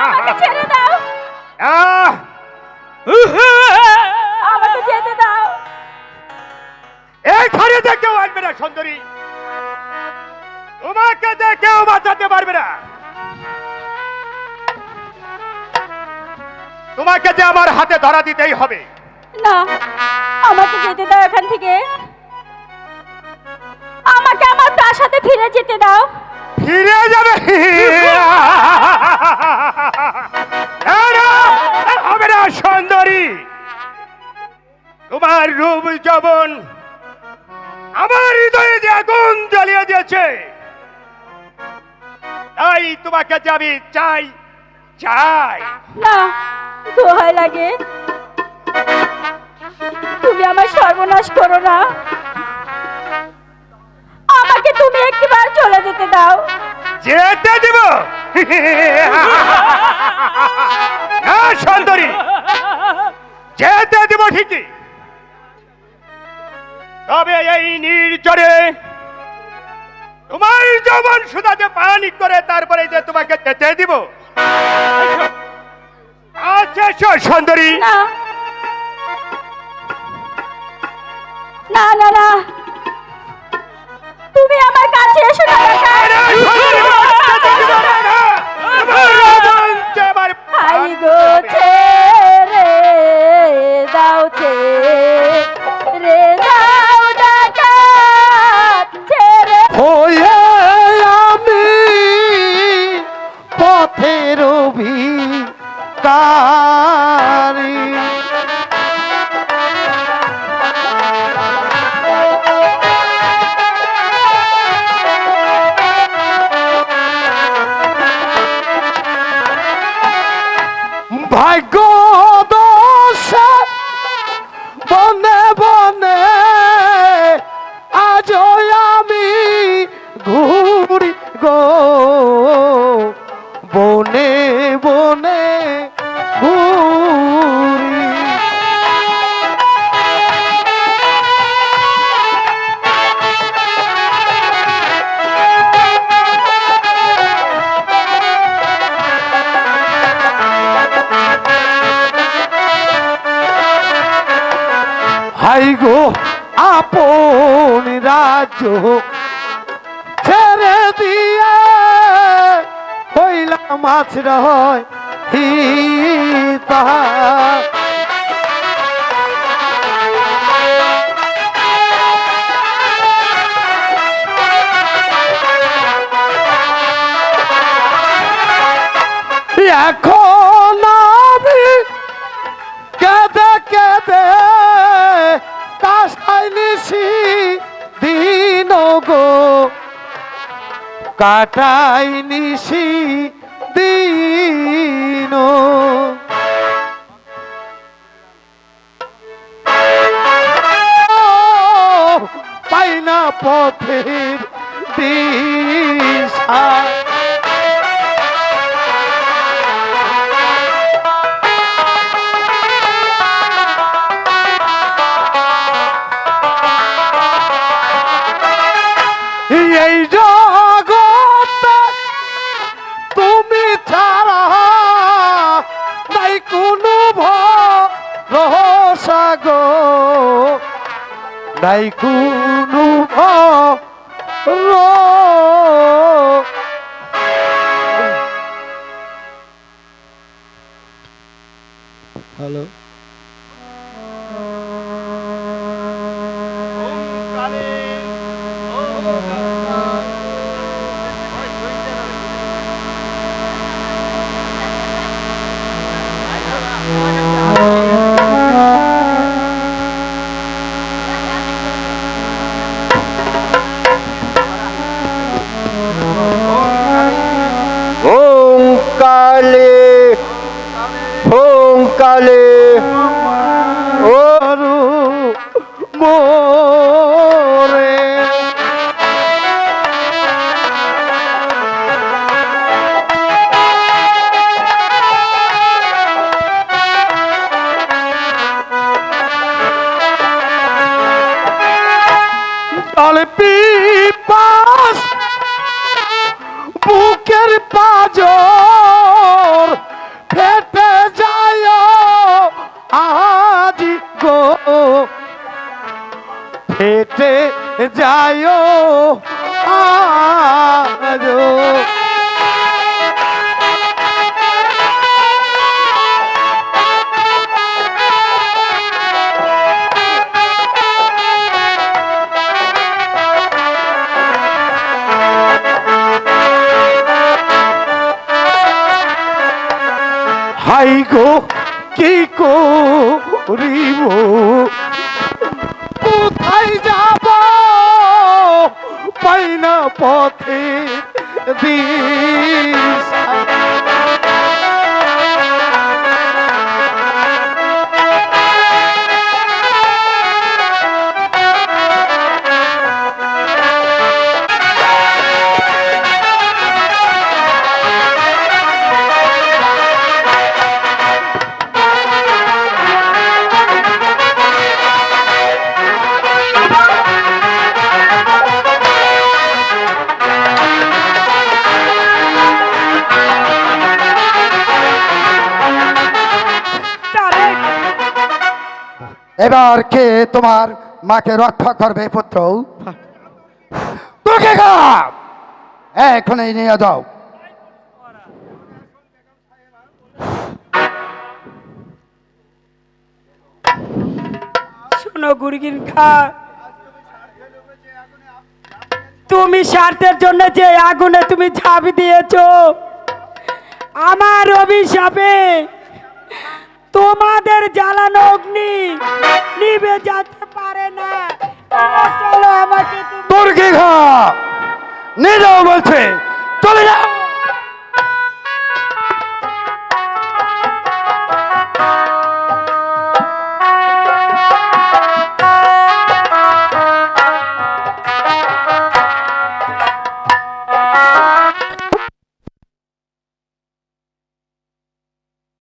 আমাকে ছেড়ে দাও, আমাকে যেতে দাও। এই ঘরেতে কেউ আসবে না সুন্দরী, তোমাকে যে কেউ বাঁচাতে পারবে না। তোমাকে যে আমার হাতে ধরা দিতেই হবে। না, আমাকে যেতে দাও এখান থেকে, আমাকে আমার প্রাসাদে ফিরে যেতে দাও। ফিরে যাবে? হবে না সুন্দরী, তোমার রূপ যৌবন আমার হৃদয়ে যে আগুন জ্বালিয়ে দিয়েছে, তাই তোমাকে যে আমি চাই চাই। না, দোহাই লাগে, তুমি আমার সর্বনাশ করো না, আমাকে তুমি একবার চলে যেতে দাও। যেতে দিব না সুন্দরী, যেতে দিব ঠিকই, তবে এই নির্জরে তোমার যৌবন সুদাতে পানি করে তারপরে যে তোমাকে যেতে দিব। আচ্ছা সুন্দরী, না না না না, তুমি আমার কাছে এসো না। আই গো ছেড়ে দাও, ছেড়ে দাও ডাকাত, ছেড়ে হয়ে আমি পথের ভিখারি। ভাগ্য দোষে বনে বনে আজ আমি ঘুরি গো, বনে বনে ঘুরি। হাই গো আপন রাজ্য ছেড়ে দিয়ে হইলাম আশ্রয় হিতা। এখন আমি কেঁদে কেঁদে কাশাই নিশি দিন গো, কাটাই নিশি দিন। পাই না পথের দিশা, এই জগতে তুমি ছাড়া নাই কোনো ভরসা গো, নাই কোনো হ্যালো কালে কালে ও মোরে তলে পিপাস বুকের পাজর নাই গো কি করিব কোথায় যাব পাই না পথে দিশা এবার কে তোমার মাকে রক্ষা করবে পুত্র? তোকে গা এখনই নিয়ে যাও। শোনো গুরগিন খা, তুমি স্বার্থের জন্য যে আগুনে তুমি ঝাঁপ দিয়েছো, আমার অভিশাপে তোমাদের জ্বালানো অগ্নি নিভে যেতে পারে না। চলো আমাকে তুমি তোর কে ঘা নিয়ে যাও বলছে।